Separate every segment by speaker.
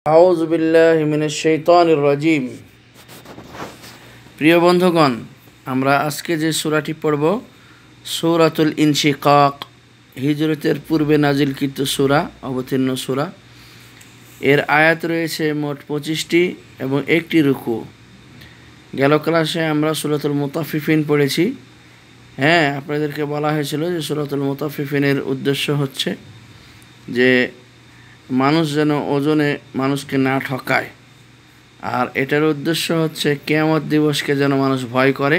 Speaker 1: আউযু বিল্লাহি মিনাশ শাইতানির রাজিম। প্রিয় বন্ধুগণ, আমরা আজকে যে সূরাটি পড়ব সূরাতুল ইনশিকাক, হিজরতের পূর্বে নাজিলকৃত সূরা, অবতীর্ণ সূরা। এর আয়াত রয়েছে মোট 25টি এবং একটি রুকু। গেল ক্লাসে আমরা সূরাতুল মুতাফফিফিন পড়েছি। আপনাদেরকে বলা হয়েছিল যে সূরাতুল মুতাফফিফিনের উদ্দেশ্য হচ্ছে যে মানুষ যেন ওজনে মানুষকে না ঠকায়, আর এটার উদ্দেশ্য হচ্ছে কিয়ামত দিবসকে যেন মানুষ ভয় করে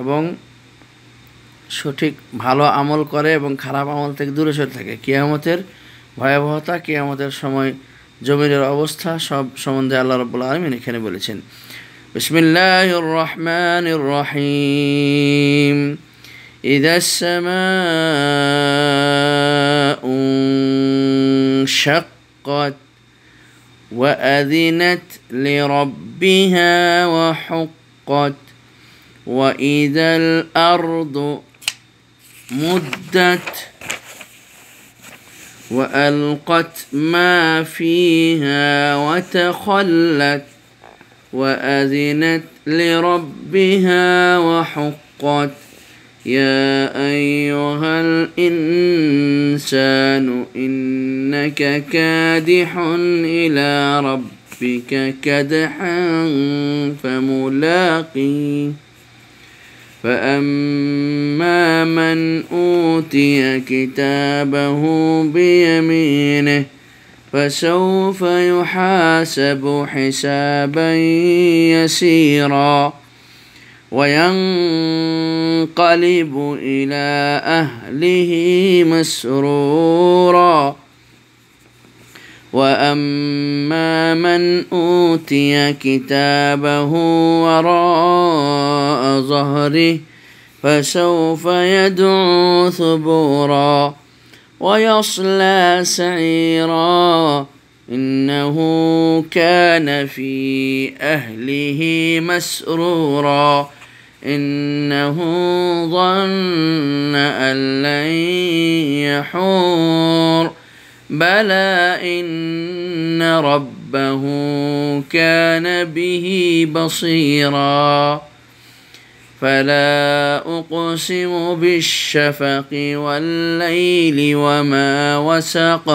Speaker 1: এবং সঠিক ভালো আমল করে এবং খারাপ আমল থেকে দূরে সরে থাকে। কিয়ামতের ভয়াবহতা, কিয়ামতের সময় জমিনের অবস্থা সব সম্বন্ধে আল্লাহ রাব্বুল আলামিন এখানে বলেছেন। বিসমিল্লাহির রহমানির রহিম। ইযাস সামাউ انشقت وأذنت لربها وحقت وإذا الأرض مدت وألقت ما فيها وتخلت وأذنت لربها وحقت يا أيها الإنسان إنك كادح إلى ربك كدحا فملاقيه فأما من أوتي كتابه بيمينه فسوف يحاسب حسابا يسيرا وينقلب إلى أهله مسرورا وأما من أوتي كتابه وراء ظهره فسوف يدعو ثبورا ويصلى سعيرا إنه كان في أهله مسرورا إنه ظن أن لن يحور بلى إن ربه كان به بصيرا فلا أقسم بالشفق والليل وما وسق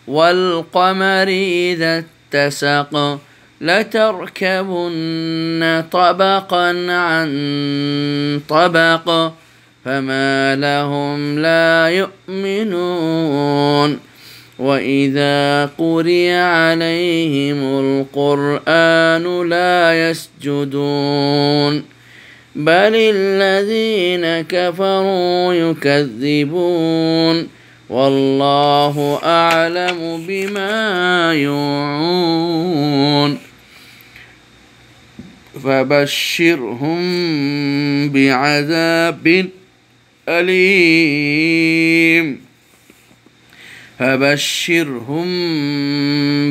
Speaker 1: والقمر إذا اتسق لتركبن طبقا عن طبق فما لهم لا يؤمنون وإذا قرئ عليهم القرآن لا يسجدون بل الذين كفروا يكذبون والله أعلم بما يوعون فبشرهم بعذاب أليم فبشرهم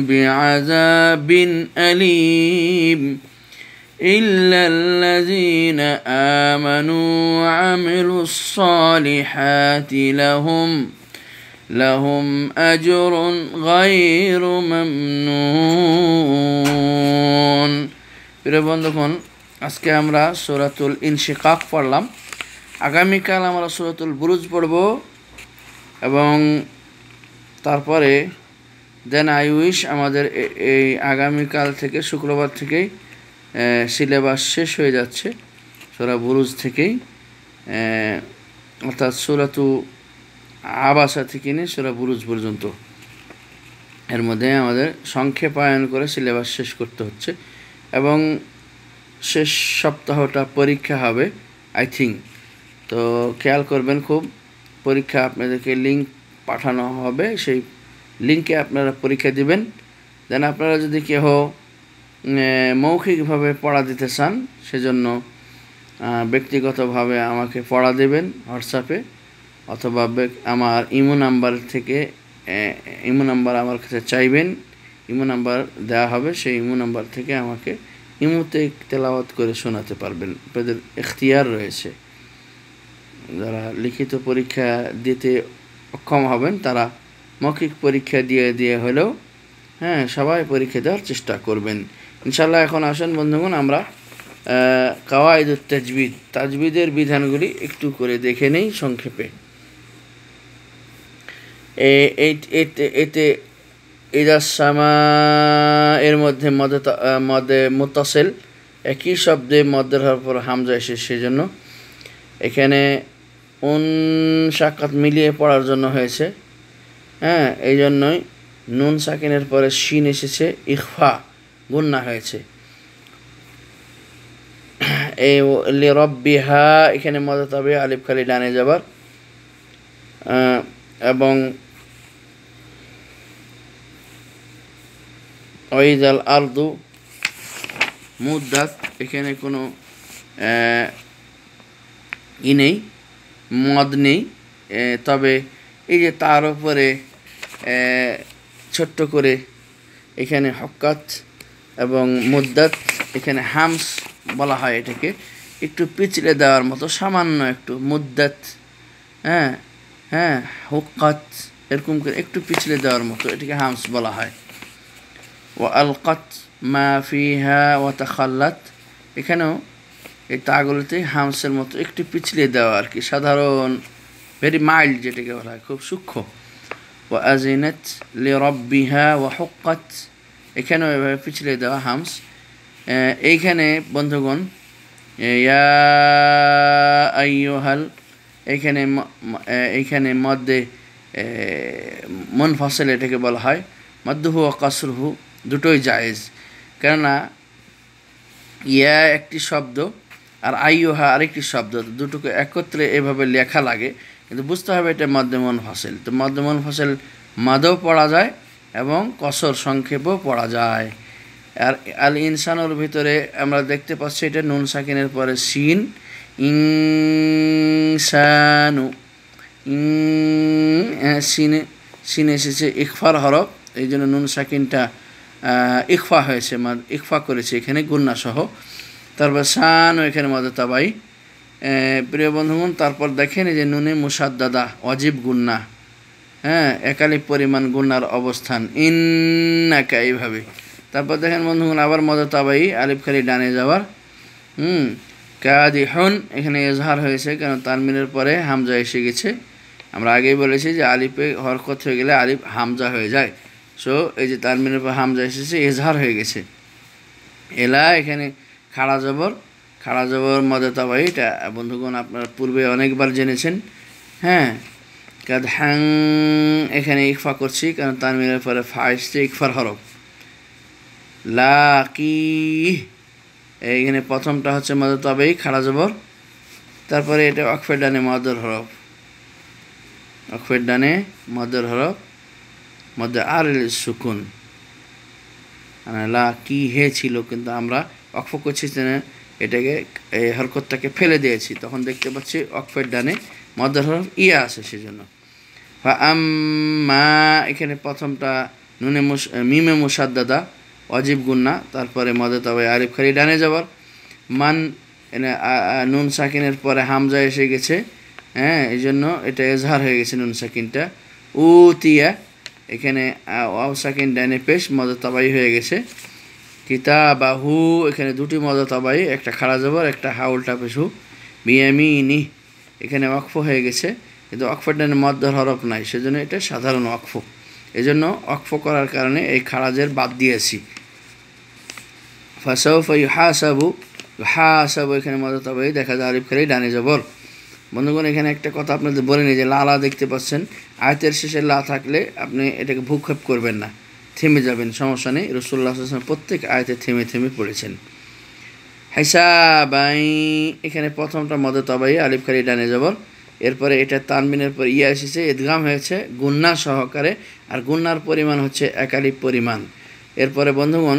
Speaker 1: بعذاب أليم إلا الذين آمنوا وعملوا الصالحات لهم أجر غير ممنون। প্রিয় বন্ধুগণ, আজকে আমরা সূরাতুল ইনশিকাক পড়লাম। আগামীকাল আমরা সূরাতুল বুরুজ পড়ব এবং তারপরে দেন আই উইশ আমাদের এই আগামীকাল থেকে শুক্রবার থেকেই সিলেবাস শেষ হয়ে যাচ্ছে সূরা বুরুজ থেকেই, অর্থাৎ সূরাতু আবাসা থেকে নিয়ে সূরা বুরুজ পর্যন্ত। এর মধ্যে আমাদের সংক্ষেপায়ন করে সিলেবাস শেষ করতে হচ্ছে এবং শেষ সপ্তাহটা পরীক্ষা হবে আই থিঙ্ক। তো খেয়াল করবেন খুব, পরীক্ষা আপনাদেরকে লিঙ্ক পাঠানো হবে, সেই লিঙ্কে আপনারা পরীক্ষা দিবেন। দেন আপনারা যদি কেউ মৌখিকভাবে পড়া দিতে চান, সেজন্য ব্যক্তিগতভাবে আমাকে পড়া দেবেন হোয়াটসঅ্যাপে, অথবা আমার ইমো নাম্বার থেকে, ইমো নাম্বার আমার কাছে চাইবেন, ইমো নাম্বার দেওয়া হবে, সেই ইমো নাম্বার থেকে আমাকে ইমোতে তেলাওয়াত করে শোনাতে পারবেন। আপনাদের এখতিয়ার রয়েছে। যারা লিখিত পরীক্ষা দিতে অক্ষম হবেন তারা মৌখিক পরীক্ষা দিয়ে হলেও হ্যাঁ, সবাই পরীক্ষা দেওয়ার চেষ্টা করবেন ইনশাল্লাহ। এখন আসেন বন্ধুগণ, আমরা কাওয়াইদুত তাজবিদ, তাজবিদের বিধানগুলি একটু করে দেখে নেই সংক্ষেপে। এতে ইদাসমা এর মধ্যে মদে মুতাসিল, একই শব্দে মদের হওয়ার পর হামজা এসে, সেজন্য এখানে সাক্ষাৎ মিলিয়ে পড়ার জন্য হয়েছে। হ্যাঁ, এই জন্যই নুন সাকিনের পরে শিন এসেছে, ইখফা গুন্না হয়েছে। এই লিরব্বিহা এখানে মদে তবে আলিফ খালি ডানে যাবার, এবং ওয়াইদাল আরদু মুদ্দাত এখানে কোনো নেই, মদ নেই, তবে এই যে তার উপরে ছোট্ট করে এখানে হক্কাত এবং মুদ্দাত, এখানে হামস বলা হয়, এটাকে একটু পিছলে দেওয়ার মতো, সামান্য একটু মুদ্দাত, হ্যাঁ হ্যাঁ, হক্কাত এরকম করে একটু পিছলে দেওয়ার মতো, এটাকে হামস বলা হয়। ও আলকাত মা ফিহা ও তাখাল্লাত, এখানেও এই তাগুলোতে হামসের মতো একটু পিছলে দেওয়া আর কি, সাধারণ ভেরি মাইল্ড যেটাকে বলা হয়, খুব সূক্ষ্ম। ও আজিনাত লিরব্বিহা ও হক্কাত, এখানেও এভাবে পিছলে দেওয়া হামস। এইখানে বন্ধুগণ ইয়া আইয়ুহাল, এইখানে মধ্যে মুনফাসিল এটাকে বলা হয়, মদ্দুহু ও কাসরুহু দুটোই জায়েজ, কেননা ইয়া একটি শব্দ আর আইয়ুহা আরেকটি শব্দ, দুটোকে একত্রে এভাবে লেখা লাগে, কিন্তু বুঝতে হবে এটা মধ্যে মুনফাসিল। তো মধ্যে মুনফাসিল মাদও পড়া যায় এবং কসর সংক্ষেপও পড়া যায়। আর আল ইনসানুর ভিতরে আমরা দেখতে পাচ্ছি এটা নুন সাকিনের পরে সিন, ইনসানু, সিনে এসেছে ইকফার হরফ, এই জন্য নুন সাকিনটা ইকফা হয়েছে, ইকফা করেছে এখানে গুন্না সহ। তারপর সানু এখানে মদে তাবাই। প্রিয় বন্ধুগণ, তারপর দেখেন যে নুনে মুসাদ্দাদা ওয়াজিব গুন্না, হ্যাঁ, একালিপ পরিমাণ গুন্নার অবস্থান, ইন্নাকা এইভাবে। তারপর দেখেন বন্ধুগণ আবার মদে তাবাই, আলিফ খালি ডানে যাওয়ার, কাদিহুন এখানে এজহার হয়েছে, কারণ তানমিনের পরে হামজা এসে গেছে। আমরা আগেই বলেছি যে আলিফে হরকত হয়ে গেলে আলিফ হামজা হয়ে যায়, সো এই যে তানমিনের পর হামজা এসেছে, এজহার হয়ে গেছে। এলা এখানে খাড়া জবর মদে তাবাই, এটা বন্ধুগণ আপনারা পূর্বে অনেকবার জেনেছেন। হ্যাঁ, কাদহাং এখানে ইকফা করছি, কারণ তানমিনের পরে ফা এসছে, ইকফার হরফ। লাকি এইখানে প্রথমটা হচ্ছে মদে তাবাই খাড়া জবর, তারপরে এটা অকফের ডানে মদের হরফ, অকফের ডানে মদের হরফ, মধ্যে আর সুকুন, লা কি হে ছিল, কিন্তু আমরা অক্ফ করছি এটাকে, এই হরকতটাকে ফেলে দিয়েছি, তখন দেখতে পাচ্ছি অকফের ডানে মদের হরফ ইয়া আছে, সেজন্য। আম্মা এখানে প্রথমটা মিমে মুসাদ্দাদা ওয়াজিব গুন্না, তারপরে মদে তাবাই আলিফ খালি ডানে যাবার, মান নুন সাকিনের পরে হামজা এসে গেছে, হ্যাঁ, এই জন্য এটা এজহার হয়ে গেছে নুন সাকিনটা। উতিয়া এখানে ওয়াও সাকিন ডানে পেশ, মদে তাবাই হয়ে গেছে। কিতাবাহু এখানে দুটি মদে তাবাই, একটা খাড়া জবর, একটা হাউলটা পেশু। বিয়ামিনি এখানে ওয়াকফ হয়ে গেছে, কিন্তু ওয়াকফের ডানে মদ্দার হরফ নাই, সেজন্য এটা সাধারণ ওয়াকফ, এই জন্য ওয়াকফ করার কারণে এই খাড়াজের বাদ দিয়েছি। ফাসাউফা ইউহাসাবু, ইউহাসাবু এখানে মদে তাবাই, দেখা যায় আলিফ খালি ডানে জবর। বন্ধুগণ এখানে একটা কথা আপনাদের বলে নিই, যে লা দেখতে পাচ্ছেন, আয়াতের শেষে লা থাকলে আপনি এটাকে ভূক্ষেপ করবেন না, থেমে যাবেন, সমস্যা নেই। রাসূলুল্লাহ সাল্লাল্লাহু আলাইহি ওয়াসাল্লাম প্রত্যেক আয়াতে থেমে থেমে পড়েছেন। হিসাবাই এখানে প্রথমটা মদে তাবাই আলিফ খালি ডানে যাবর, এরপরে এটা তানবিনের পর ইয়া এসেছে, ইদগাম হয়েছে গুন্না সহকারে, আর গুন্নার পরিমাণ হচ্ছে একালিফ পরিমাণ। এরপরে বন্ধুগণ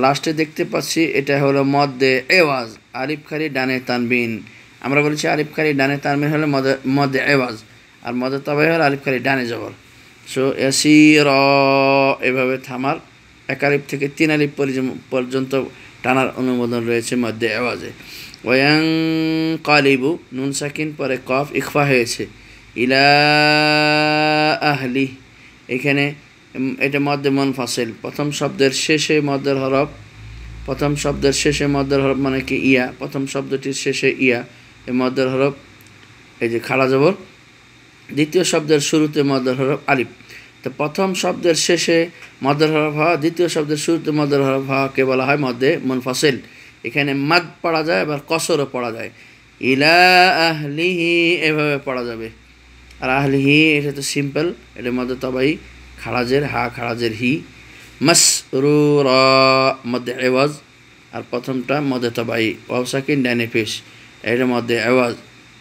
Speaker 1: লাস্টে দেখতে পাচ্ছি এটা হলো মদ্দে এওয়াজ, আলিফ খালি ডানে তানবিন। আমরা বলেছি আলিফ খালি ডানে তানবিন হলে মদে এওয়াজ, আর মদে তাবাই হলে আলিফ খালি ডানে যাবর। সো ইয়াসির এভাবে থামার, এক আলিফ থেকে 3 আলিফ পর্যন্ত টানার অনুমোদন রয়েছে মধ্যে আওয়াজে। ওয়াং কালিবু নুন সাকিন পরে কফ ইখফা হয়েছে। ইলা আহলি এখানে এটা মধ্যে মুনফাসিল। প্রথম শব্দের শেষে মধ্যের হরফ, প্রথম শব্দের শেষে মধ্যের হরফ মানে কি ইয়া, প্রথম শব্দটির শেষে ইয়া, এই মধ্যের হরফ এই যে খাড়া জবর। দ্বিতীয় শব্দের শুরুতে মধ্যের হরফ আলিফ। তো প্রথম শব্দের শেষে মধ্যের হরফ হওয়া, দ্বিতীয় শব্দের শুরুতে মধ্যের হরফ হওয়াকে বলা হয় মধ্যে মুনফাসিল। এখানে মাদ পড়া যায়, আবার কসরও পড়া যায়। ইলা আহলিহি এভাবে পড়া যাবে। আর আহলিহি এটা তো সিম্পল, এটার মধ্যে তবাই খারাজের হা, খারাজের হি। মাসরুরা মধ্যে এওয়াজ, আর প্রথমটা মধ্যে তবাই ওয়াও সাকিন ডানে পেশ, এটার মধ্যে এওয়াজ,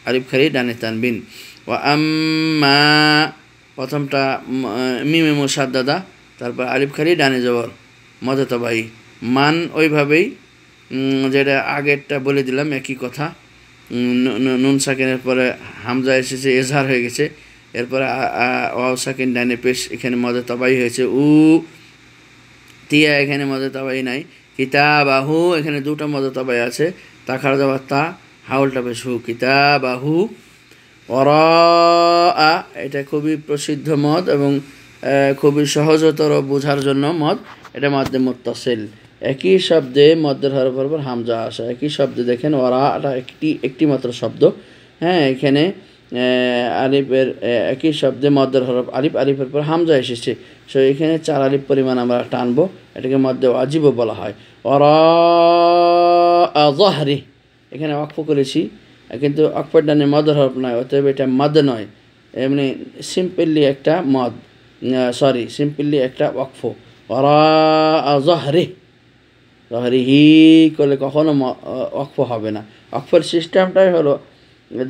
Speaker 1: আলিফ খালি ডানে তানবিন। ওয়া আম্মা প্রথমটা মিমে মুসাদ্দাদা, তারপর আলিফ খালি ডানে জবর মধ্যে তবাই। মান ওইভাবেই যেটা আগেরটা বলে দিলাম, একই কথা। নুন সাকিনের পরে হামজা এসেছে, এজহার হয়ে গেছে, এরপরে ওয়াও সাকিন ডানে পেশ, এখানে মধ্যে তবাই হয়েছে। উ তিয়া এখানে মধ্যে তবাই নাই। কিতাবাহু এখানে দুটো মধ্যে তবাই আছে, তা খাড়া যাবার তা, হাউলটা পেশ হু, কিতাবাহু। ওরা এটা খুবই প্রসিদ্ধ মদ এবং খুবই সহজতর বোঝার জন্য মদ, এটা মধ্যে মুত্তাসিল। একই শব্দে মধ্যের হরফের উপর হামজা আসে, একই শব্দে দেখেন ওরাটা একটি মাত্র শব্দ। হ্যাঁ, এখানে আলিফের একই শব্দে মধ্যের হরফ আলিফ, আলিফের পর হামজা এসেছে, সো এখানে 4 আলিফ পরিমাণ আমরা টানবো, এটাকে মধ্যে ওয়াজিবও বলা হয়। ওরা যহরি এখানে ওয়াকফ করেছি, কিন্তু অক্ষর ডানে মদের হরফ নয়, অতএব এটা মদ নয়, এমনি সিম্পলি একটা মদ, সিম্পলি একটা ওয়াকফ। ওরা যহরি, যহরি হি করলে কখনো ওয়াকফ হবে না। ওয়াকফের সিস্টেমটাই হলো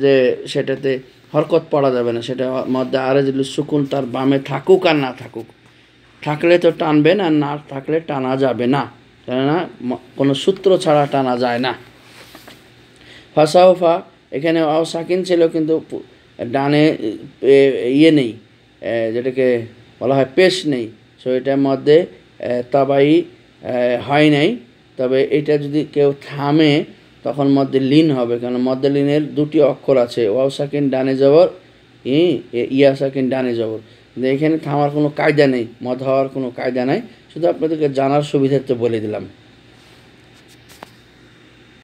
Speaker 1: যে সেটাতে হরকত পড়া যাবে না, সেটা মধ্যে আরেজুল সুকুন তার বামে থাকুক আর না থাকুক, থাকলে তো টানবেন, আর না থাকলে টানা যাবে না, কেননা কোনো সূত্র ছাড়া টানা যায় না। ফাসাউফা এখানে ওয়াও সাকিন ছিল, কিন্তু ডানে ইয়ে নেই, যেটাকে বলা হয় পেশ নেই, সো এটার মধ্যে তাবাই হয় নাই। তবে এটা যদি কেউ থামে তখন মধ্যে লিন হবে, কারণ মধ্যে লিনের দুটি অক্ষর আছে, ওয়াও সাকিন ডানে জবর, ইয়া সাকিন ডানে জবর, কিন্তু এখানে থামার কোনো কায়দা নেই, মদ হওয়ার কোনো কায়দা নাই, শুধু আপনাদেরকে জানার সুবিধার্থে বলে দিলাম।